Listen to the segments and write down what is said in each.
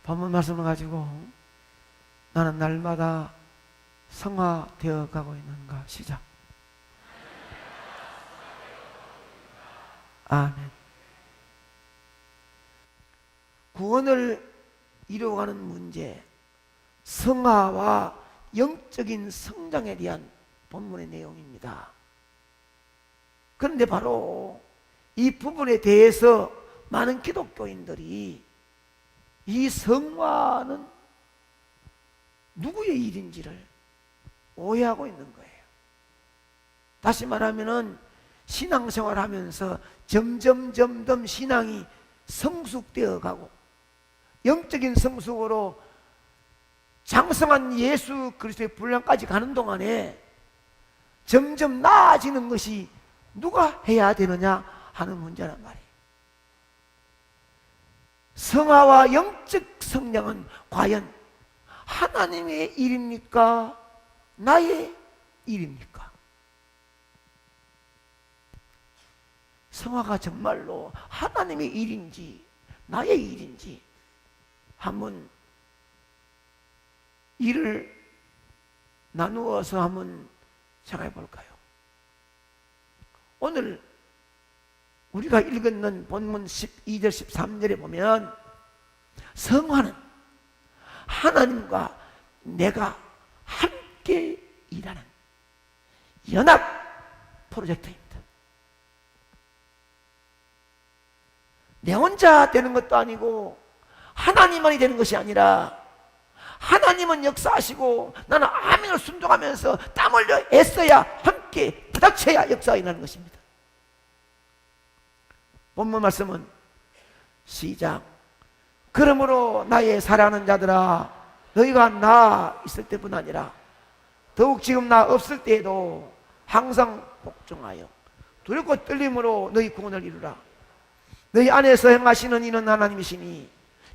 본문 말씀을 가지고 나는 날마다 성화되어 가고 있는가. 시작. 아멘. 구원을 이루어가는 문제, 성화와 영적인 성장에 대한 본문의 내용입니다. 그런데 바로 이 부분에 대해서 많은 기독교인들이 이 성화는 누구의 일인지를 오해하고 있는 거예요. 다시 말하면은 신앙생활 하면서 점점 신앙이 성숙되어 가고 영적인 성숙으로 장성한 예수 그리스도의 분량까지 가는 동안에 점점 나아지는 것이 누가 해야 되느냐 하는 문제란 말이에요. 성화와 영적 성장은 과연 하나님의 일입니까? 나의 일입니까? 성화가 정말로 하나님의 일인지 나의 일인지 한번 일을 나누어서 한번 생각해 볼까요? 오늘 우리가 읽은 본문 12절 13절에 보면 성화는 하나님과 내가 함께 일하는 연합 프로젝트입니다. 내 혼자 되는 것도 아니고 하나님만이 되는 것이 아니라 하나님은 역사하시고 나는 아멘을 순종하면서 땀 흘려 애써야 함께 부닥쳐야 역사가 일어나는 것입니다. 본문 말씀은 시작. 그러므로 나의 사랑하는 자들아 너희가 나 있을 때뿐 아니라 더욱 지금 나 없을 때에도 항상 복종하여 두렵고 떨림으로 너희 구원을 이루라. 너희 안에서 행하시는 이는 하나님이시니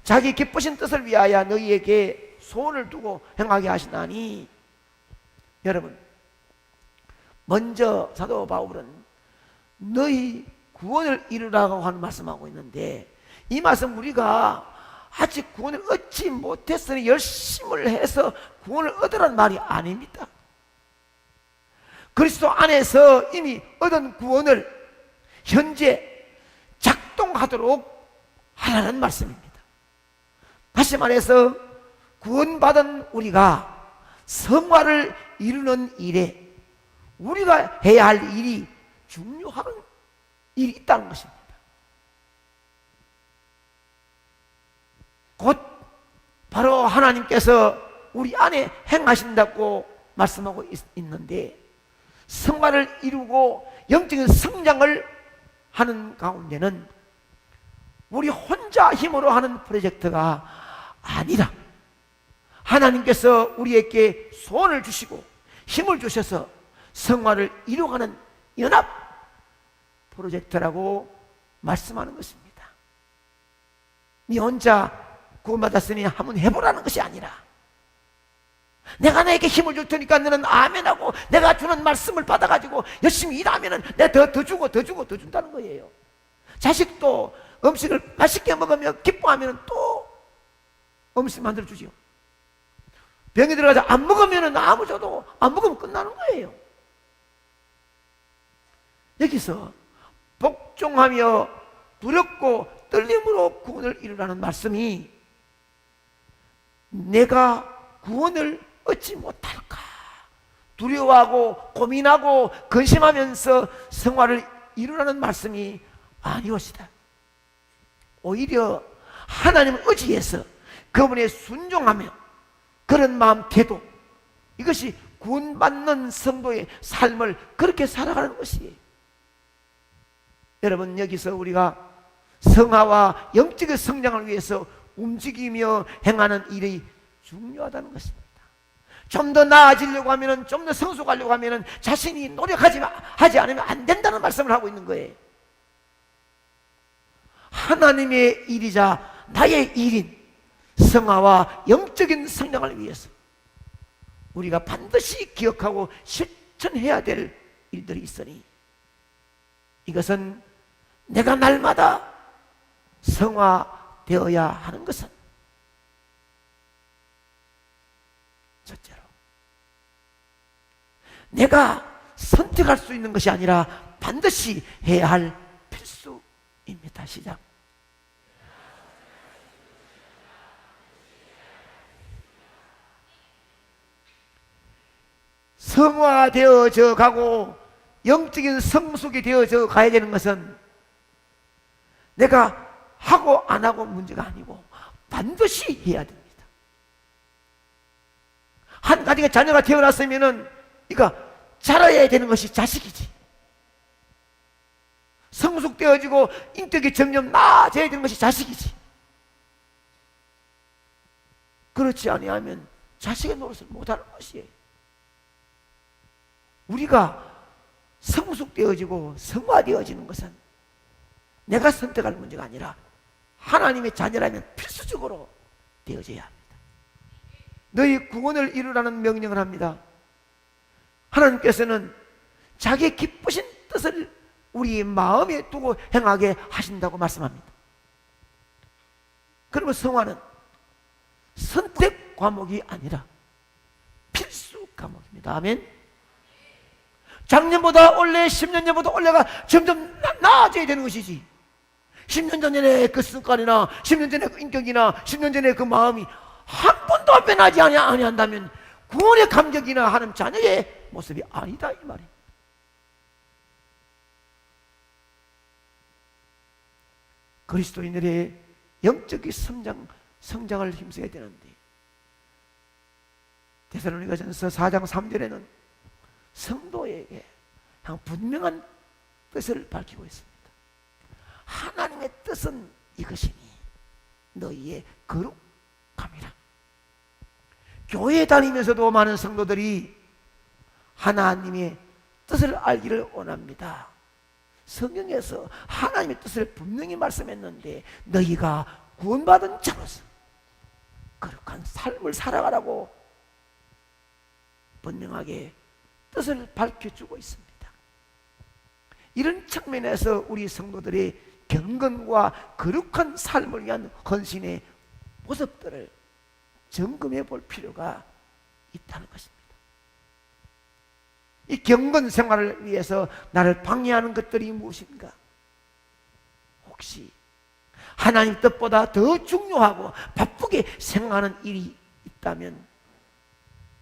자기 기쁘신 뜻을 위하여 너희에게 소원을 두고 행하게 하시나니. 여러분, 먼저 사도 바울은 너희 구원을 이루라고 하는 말씀하고 있는데 이 말씀 우리가 아직 구원을 얻지 못했으니 열심을 해서 구원을 얻으라는 말이 아닙니다. 그리스도 안에서 이미 얻은 구원을 현재 작동하도록 하라는 말씀입니다. 다시 말해서 구원받은 우리가 성화를 이루는 일에 우리가 해야 할 일이 중요한 일이 있다는 것입니다. 곧 바로 하나님께서 우리 안에 행하신다고 말씀하고 있는데 성화를 이루고 영적인 성장을 하는 가운데는 우리 혼자 힘으로 하는 프로젝트가 아니라 하나님께서 우리에게 소원을 주시고 힘을 주셔서 성화를 이루어가는 연합 프로젝트라고 말씀하는 것입니다. 네 혼자 구원받았으니 한번 해보라는 것이 아니라 내가 너에게 힘을 줄 테니까 너는 아멘하고 내가 주는 말씀을 받아가지고 열심히 일하면 내가 더 주고 더 준다는 거예요. 자식도 음식을 맛있게 먹으면 기뻐하면 또 음식 만들어 주지요. 병이 들어가서 안 먹으면 아무 줘도 안 먹으면 끝나는 거예요. 여기서 복종하며 두렵고 떨림으로 구원을 이루라는 말씀이 내가 구원을 얻지 못할까 두려워하고 고민하고 근심하면서 생활을 이루라는 말씀이 아니었다. 오히려 하나님을 의지해서 그분에 순종하며 그런 마음 태도, 이것이 구원받는 성도의 삶을 그렇게 살아가는 것이에요. 여러분, 여기서 우리가 성화와 영적인 성장을 위해서 움직이며 행하는 일이 중요하다는 것입니다. 좀 더 나아지려고 하면, 좀 더 성숙하려고 하면 자신이 하지 않으면 안 된다는 말씀을 하고 있는 거예요. 하나님의 일이자 나의 일인 성화와 영적인 성장을 위해서 우리가 반드시 기억하고 실천해야 될 일들이 있으니 이것은 내가 날마다 성화되어야 하는 것은 내가 선택할 수 있는 것이 아니라 반드시 해야 할 필수입니다. 시작. 성화되어져 가고 영적인 성숙이 되어져 가야 되는 것은 내가 하고 안 하고 문제가 아니고 반드시 해야 됩니다. 한 가지가 자녀가 태어났으면은 이거 자라야 되는 것이 자식이지. 성숙되어지고 인격이 점점 나아져야 되는 것이 자식이지. 그렇지 아니하면 자식의 노릇을 못하는 것이에요. 우리가 성숙되어지고 성화되어지는 것은 내가 선택할 문제가 아니라 하나님의 자녀라면 필수적으로 되어져야 합니다. 너희 구원을 이루라는 명령을 합니다. 하나님께서는 자기의 기쁘신 뜻을 우리 마음에 두고 행하게 하신다고 말씀합니다. 그러면 성화는 선택 과목이 아니라 필수 과목입니다. 아멘. 작년보다 올해 10년 전보다 올해가 점점 나아져야 되는 것이지. 10년 전에 그 습관이나 10년 전에 그 인격이나 10년 전에 그 마음이 한 번도 변하지 아니한다면 구원의 감격이나 하나님 자녀의 모습이 아니다 이 말입니다. 그리스도인들의 영적인 성장을 힘써야 되는데 데살로니가전서 4장 3절에는 성도에게 분명한 뜻을 밝히고 있습니다. 하나님의 뜻은 이것이니 너희의 거룩함이라. 교회 다니면서도 많은 성도들이 하나님의 뜻을 알기를 원합니다. 성경에서 하나님의 뜻을 분명히 말씀했는데 너희가 구원받은 자로서 거룩한 삶을 살아가라고 분명하게 뜻을 밝혀주고 있습니다. 이런 측면에서 우리 성도들의 경건과 거룩한 삶을 위한 헌신의 모습들을 점검해 볼 필요가 있다는 것입니다. 이 경건 생활을 위해서 나를 방해하는 것들이 무엇인가? 혹시 하나님 뜻보다 더 중요하고 바쁘게 생각하는 일이 있다면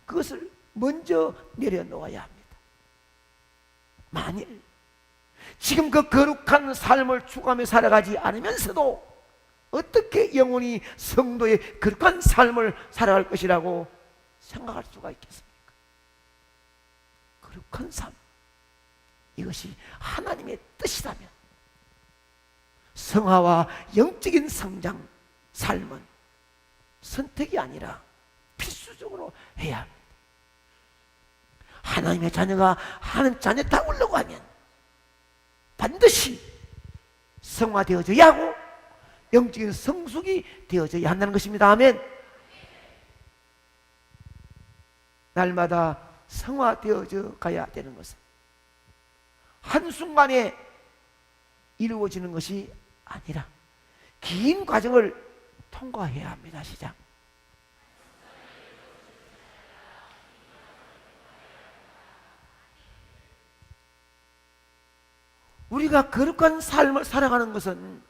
그것을 먼저 내려놓아야 합니다. 만일 지금 그 거룩한 삶을 추구하며 살아가지 않으면서도 어떻게 영원히 성도의 거룩한 삶을 살아갈 것이라고 생각할 수가 있겠습니까? 거룩한 삶, 이것이 하나님의 뜻이라면 성화와 영적인 성장, 삶은 선택이 아니라 필수적으로 해야 합니다. 하나님의 자녀가 하나님 자녀 다우려고 하면 반드시 성화되어져야 하고 영적인 성숙이 되어져야 한다는 것입니다. 아멘. 날마다 성화되어져 가야 되는 것은 한순간에 이루어지는 것이 아니라 긴 과정을 통과해야 합니다. 시작. 우리가 거룩한 삶을 살아가는 것은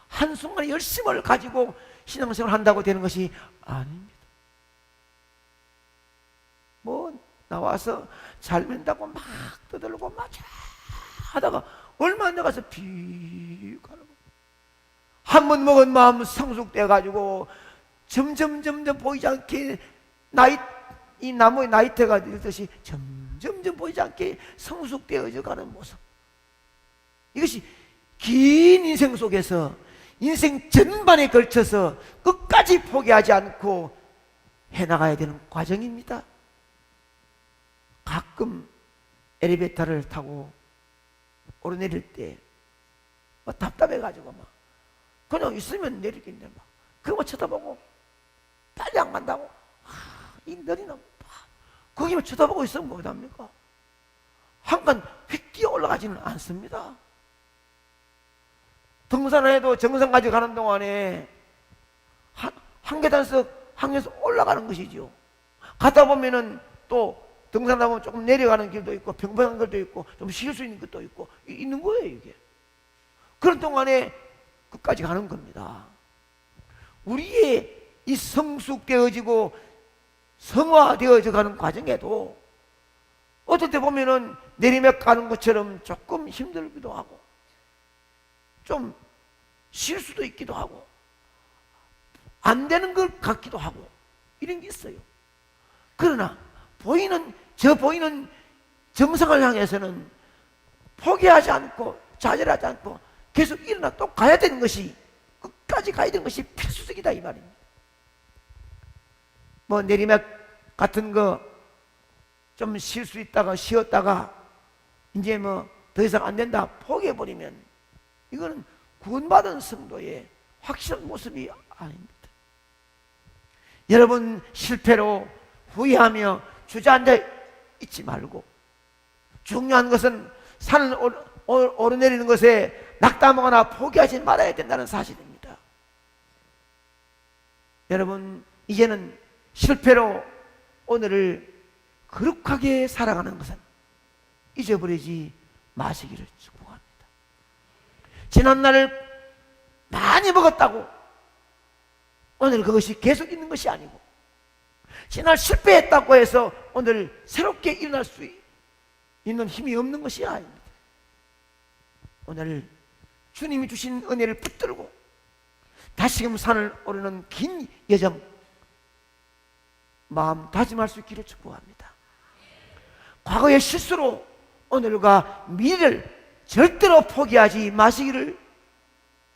한순간에 열심을 가지고 신앙생활을 한다고 되는 것이 아닙니다. 뭐 나와서 잘 맨다고 막 떠들고 막 하다가 얼마 안 나가서 비 가는 한 번 먹은 마음 성숙돼 가지고 점점 보이지 않게 이 나무의 나이테가 이렇듯이 점점 보이지 않게 성숙되어져 가는 모습. 이것이 긴 인생 속에서 인생 전반에 걸쳐서 끝까지 포기하지 않고 해나가야 되는 과정입니다. 가끔 엘리베이터를 타고 오르내릴 때 답답해가지고 막 그냥 있으면 내리겠네 막 그거 쳐다보고 빨리 안 간다고 이 느리나 거기만 쳐다보고 있으면 뭐합니까? 한간 휙 뛰어 올라가지는 않습니다. 등산을 해도 정상까지 가는 동안에 한 계단씩 항해서 올라가는 것이죠. 가다 보면은 또 등산하다 보면 조금 내려가는 길도 있고 평평한 길도 있고 좀 쉴 수 있는 것도 있고 있는 거예요. 이게 그런 동안에 끝까지 가는 겁니다. 우리의 이 성숙되어지고 성화되어져 가는 과정에도 어떨 때 보면은 내리막 가는 것처럼 조금 힘들기도 하고 좀 쉴 수도 있기도 하고 안 되는 것 같기도 하고 이런 게 있어요. 그러나 보이는 정상을 향해서는 포기하지 않고 좌절하지 않고 계속 일어나 또 가야 되는 것이, 끝까지 가야 되는 것이 필수적이다 이 말입니다. 뭐 내리막 같은 거 좀 쉴 수 있다가 쉬었다가 이제 뭐 더 이상 안 된다 포기해버리면 이거는 구원받은 성도의 확실한 모습이 아닙니다. 여러분, 실패로 후회하며 주저앉아 있지 말고, 중요한 것은 산을 오르내리는 것에 낙담하거나 포기하지 말아야 된다는 사실입니다. 여러분, 이제는 실패로 오늘을 거룩하게 살아가는 것은 잊어버리지 마시기를 축복합니다. 지난날을 많이 먹었다고 오늘 그것이 계속 있는 것이 아니고, 지난 실패했다고 해서 오늘 새롭게 일어날 수 있는 힘이 없는 것이 아닙니다. 오늘 주님이 주신 은혜를 붙들고 다시금 산을 오르는 긴 여정 마음 다짐할 수 있기를 축복합니다. 과거의 실수로 오늘과 미래를 절대로 포기하지 마시기를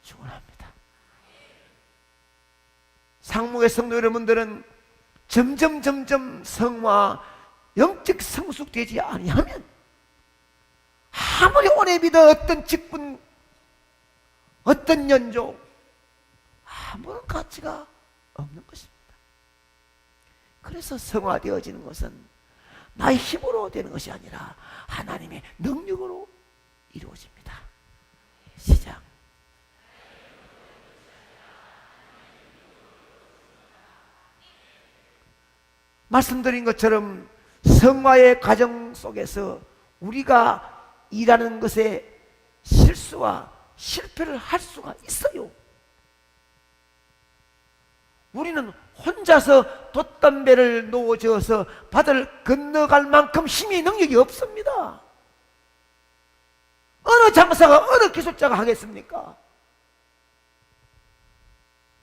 축원합니다. 상무의 성도 여러분들은 점점 성화, 영적 성숙되지 아니하면 아무리 오래 믿어 어떤 직분, 어떤 연조, 아무런 가치가 없는 것입니다. 그래서 성화되어지는 것은 나의 힘으로 되는 것이 아니라 하나님의 능력으로 이루어집니다. 시작. 말씀드린 것처럼 성화의 과정 속에서 우리가 일하는 것에 실수와 실패를 할 수가 있어요. 우리는 혼자서 돛담배를 놓아져서 바다를 건너갈 만큼 힘이 능력이 없습니다. 어느 장사가 어느 기술자가 하겠습니까?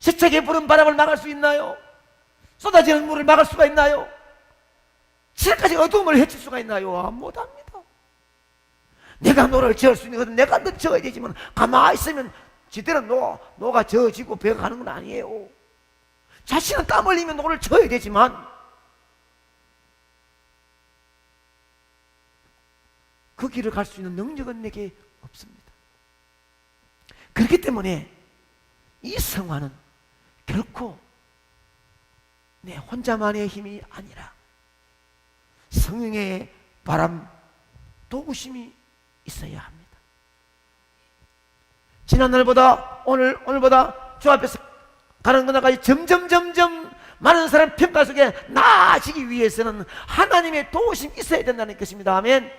세차게 부는 바람을 막을 수 있나요? 쏟아지는 물을 막을 수가 있나요? 실까지 어둠을 헤칠 수가 있나요? 못합니다. 내가 노를 저을 수 있는 것은 내가 너 저어야 되지만 가만히 있으면 지대로 노가 저어지고 배가 가는 건 아니에요. 자신은 땀 흘리면 노를 저어야 되지만 그 길을 갈 수 있는 능력은 내게 없습니다. 그렇기 때문에 이 성화는 결코 내 혼자만의 힘이 아니라 성령의 바람, 도우심이 있어야 합니다. 지난날보다 오늘보다 주 앞에서 가는 그날까지 점점 많은 사람 평가 속에 나아지기 위해서는 하나님의 도우심이 있어야 된다는 것입니다. 아멘.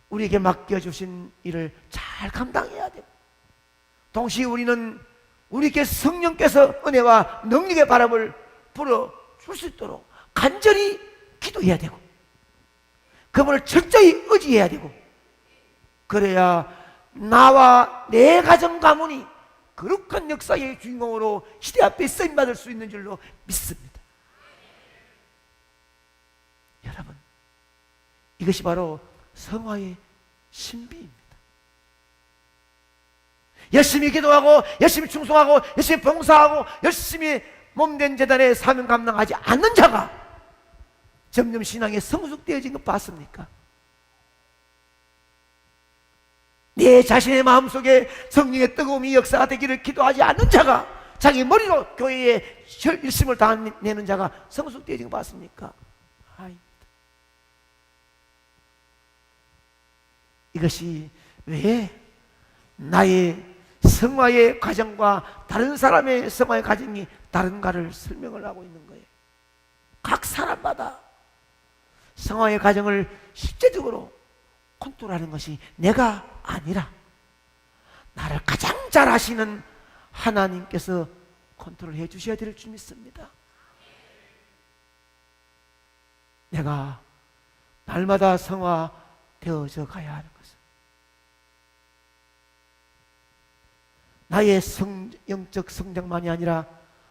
우리에게 맡겨주신 일을 잘 감당해야 되고, 동시에 우리는 우리에게 성령께서 은혜와 능력의 바람을 불어줄 수 있도록 간절히 기도해야 되고, 그분을 철저히 의지해야 되고, 그래야 나와 내 가정 가문이 거룩한 역사의 주인공으로 시대 앞에 쓰임받을 수 있는 줄로 믿습니다. 여러분, 이것이 바로 성화의 신비입니다. 열심히 기도하고 열심히 충성하고 열심히 봉사하고 열심히 몸된 재단에 사명 감당하지 않는 자가 점점 신앙에 성숙되어진 것 봤습니까? 내 자신의 마음속에 성령의 뜨거움이 역사가 되기를 기도하지 않는 자가 자기 머리로 교회에 일심을 다내는 자가 성숙되어진 것 봤습니까? 아닙니다. 이것이 왜 나의 성화의 과정과 다른 사람의 성화의 과정이 다른가를 설명을 하고 있는 거예요. 각 사람마다 성화의 과정을 실제적으로 컨트롤하는 것이 내가 아니라 나를 가장 잘 아시는 하나님께서 컨트롤해 주셔야 될 줄 믿습니다. 내가 날마다 성화되어져 가야 하는 것은 나의 영적 성장만이 아니라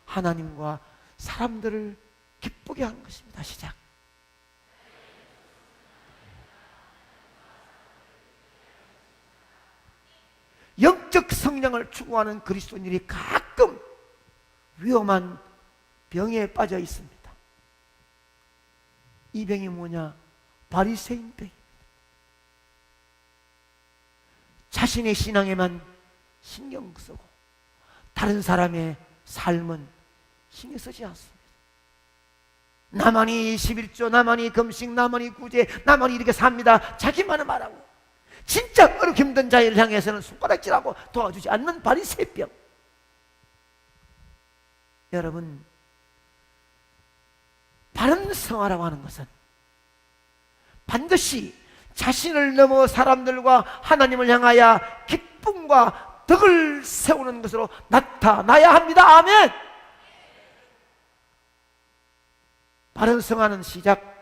하나님과 사람들을 기쁘게 하는 것입니다. 시작. 영적 성장을 추구하는 그리스도인들이 가끔 위험한 병에 빠져 있습니다. 이 병이 뭐냐? 바리새인 병입니다. 자신의 신앙에만 신경 쓰고 다른 사람의 삶은 신경 쓰지 않습니다. 나만이 11조, 나만이 금식, 나만이 구제, 나만이 이렇게 삽니다. 자기만은 말하고 진짜 어렵게 힘든 자를 향해서는 손가락질하고 도와주지 않는 바리새병. 여러분, 바른 성화라고 하는 것은 반드시 자신을 넘어 사람들과 하나님을 향하여 기쁨과 덕을 세우는 것으로 나타나야 합니다. 아멘. 바른 성화는 시작.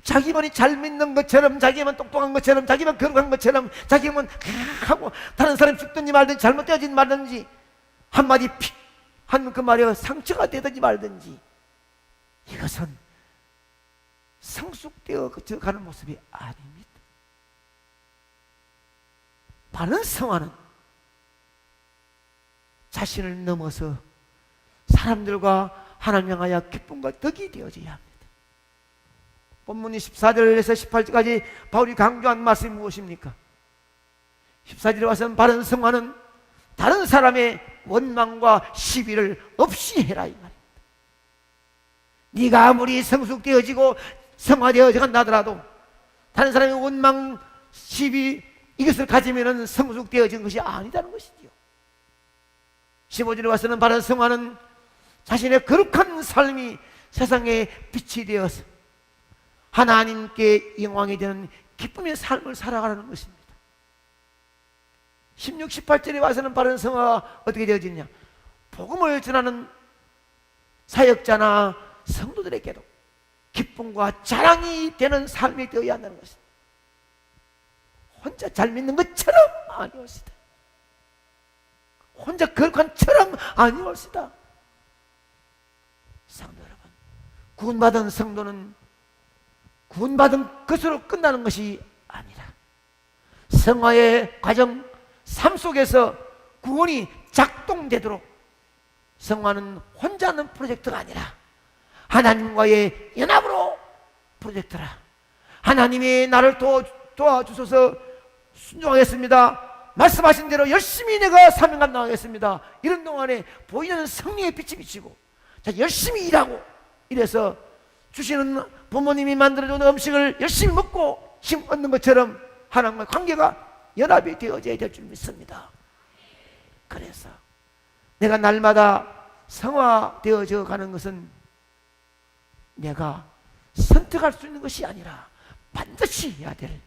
자기만이 잘 믿는 것처럼, 자기만 똑똑한 것처럼, 자기만 거룩한 것처럼, 자기만 하고 다른 사람이 죽든지 말든지 잘못되어진 말든지 한마디 픽 하는 그 말에 상처가 되든지 말든지, 이것은 성숙되어 가는 모습이 아닙니다. 바른 성화는 자신을 넘어서 사람들과 하나님 향하여 기쁨과 덕이 되어져야 합니다. 본문 14절에서 18절까지 바울이 강조한 말씀이 무엇입니까? 14절에 와서는 바른 성화는 다른 사람의 원망과 시비를 없이 해라 이 말입니다. 네가 아무리 성숙되어지고 성화되어져 간다더라도 다른 사람의 원망, 시비 이것을 가지면 성숙되어진 것이 아니다는 것이지요. 15절에 와서는 바른 성화는 자신의 거룩한 삶이 세상에 빛이 되어서 하나님께 영광이 되는 기쁨의 삶을 살아가는 것입니다. 16, 18절에 와서는 바른 성화가 어떻게 되어지느냐? 복음을 전하는 사역자나 성도들에게도 기쁨과 자랑이 되는 삶이 되어야 한다는 것입니다. 혼자 잘 믿는 것처럼 아니올시다. 혼자 거룩한처럼 아니올시다. 성도 여러분, 구원받은 성도는 구원받은 것으로 끝나는 것이 아니라 성화의 과정, 삶 속에서 구원이 작동되도록 성화는 혼자 하는 프로젝트가 아니라 하나님과의 연합으로 프로젝트라. 하나님이 나를 도와주셔서 순종하겠습니다. 말씀하신 대로 열심히 내가 사명 감당하겠습니다. 이런 동안에 보이는 성령의 빛이 비치고 자, 열심히 일하고 이래서 주시는 부모님이 만들어주는 음식을 열심히 먹고 힘 얻는 것처럼 하나님과 관계가 연합이 되어져야 될 줄 믿습니다. 그래서 내가 날마다 성화되어져 가는 것은 내가 선택할 수 있는 것이 아니라 반드시 해야 될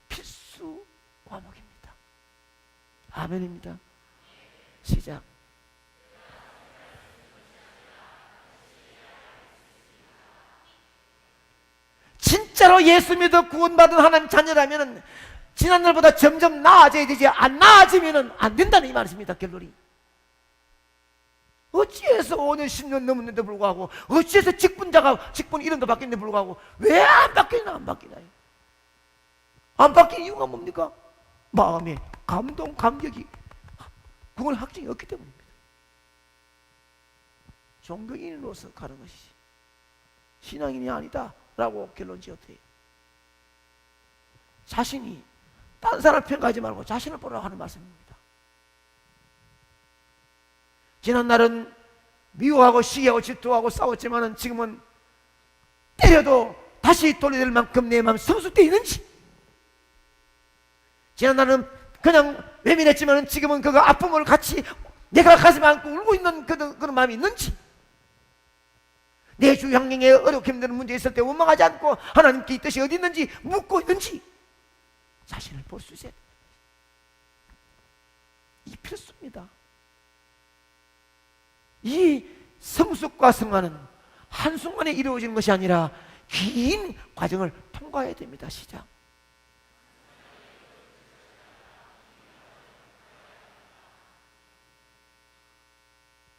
필수 과목입니다. 아멘입니다. 시작. 진짜로 예수 믿어 구원받은 하나님 자녀라면 지난날보다 점점 나아져야 되지, 안 나아지면 안 된다는 이 말씀입니다. 결론이 어찌해서 5년 10년 넘었는데 불구하고, 어찌해서 직분 이름도 바뀌는데 불구하고 왜 안 바뀌나? 안 바뀌나요? 안 바뀐 이유가 뭡니까? 마음에 감동, 감격이 그건 확증이 없기 때문입니다. 종교인으로서 가는 것이지 신앙인이 아니다 라고 결론 지었대요. 자신이 딴 사람 평가하지 말고 자신을 보라고 하는 말씀입니다. 지난날은 미워하고 시기하고 질투하고 싸웠지만 지금은 때려도 다시 돌려될 만큼 내 마음 성숙되어 있는지, 지난날은 그냥 외면했지만 지금은 그 아픔을 같이 내가 가슴에 안고 울고 있는 그런 마음이 있는지, 내 주 향경에 어렵게 힘든 문제 있을 때 원망하지 않고 하나님께 이 뜻이 어디 있는지 묻고 있는지 자신을 볼 수 있어야 됩니다. 이 필수입니다. 이 성숙과 성화는 한순간에 이루어지는 것이 아니라 긴 과정을 통과해야 됩니다. 시작.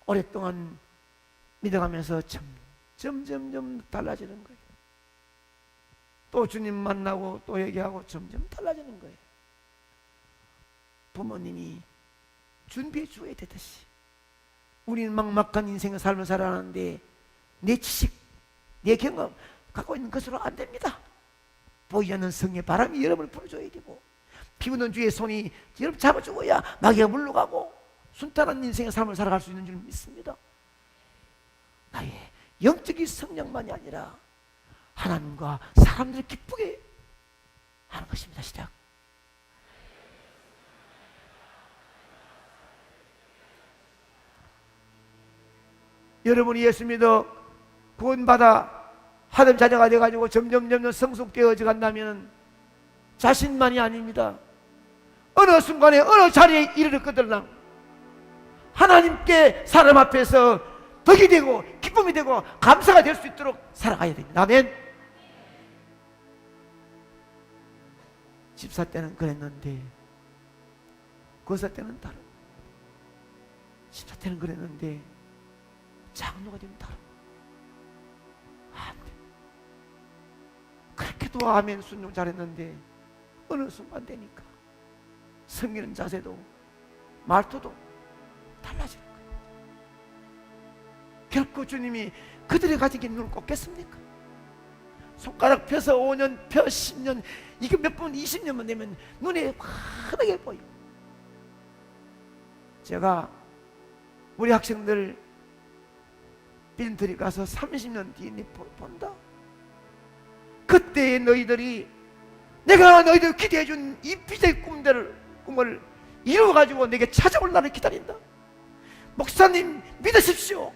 오랫동안 믿어가면서 점점 달라지는 거예요. 또 주님 만나고 또 얘기하고 점점 달라지는 거예요. 부모님이 준비해 주어야 되듯이 우리는 막막한 인생의 삶을 살아가는데 내 지식, 내 경험 갖고 있는 것으로 안 됩니다. 보이지 않는 성의 바람이 여러분을 불어줘야 되고, 피부는 주의 손이 여러분 잡아주고야 마귀가 물러가고 순탄한 인생의 삶을 살아갈 수 있는 줄 믿습니다. 나의 영적인 성장만이 아니라 하나님과 사람들을 기쁘게 하는 것입니다. 시작. 여러분이 예수 믿어 구원받아 하나님 자녀가 되어가지고 점점 성숙되어져 간다면 자신만이 아닙니다. 어느 순간에 어느 자리에 이르렀거든 하나님께 사람 앞에서 덕이 되고 기쁨이 되고 감사가 될 수 있도록 살아가야 됩니다. 아멘. 집사 때는 그랬는데 거사 때는 다르고, 집사 때는 그랬는데 장로가 되면 다르고, 안 돼. 그렇게도 아멘 순종 잘했는데 어느 순간 되니까 섬기는 자세도 말투도 달라지는 거예요. 결코 주님이 그들이 가진 게 눈을 꽂겠습니까? 손가락 펴서 5년, 펴 10년, 이게 몇 번 20년만 되면 눈에 환하게 보이고. 제가 우리 학생들 빌드리 가서 30년 뒤에 본다. 그때의 너희들이 내가 너희들 기대해준 이 빛의 꿈을 이루어가지고 내게 찾아올 날을 기다린다. 목사님 믿으십시오.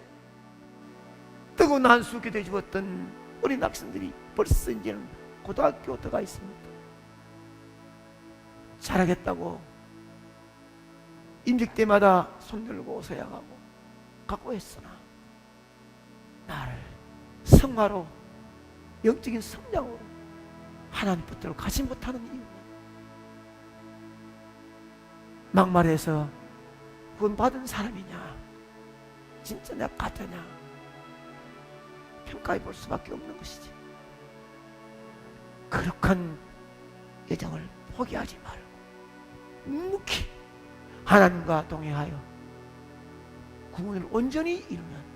뜨거운 한수 기도해 주었던 어린 학생들이 벌써 이제는 고등학교 들어가 있습니다. 잘하겠다고 임직 때마다 손들고 서양하고 각오했으나 나를 성화로 영적인 성장으로 하나님 붙들어 가지 못하는 이유는 막말해서 구원받은 사람이냐 진짜 내가 가짜냐 평가해 볼 수밖에 없는 것이지. 거룩한 여정을 포기하지 말고 묵묵히 하나님과 동행하여 구원을 온전히 이루면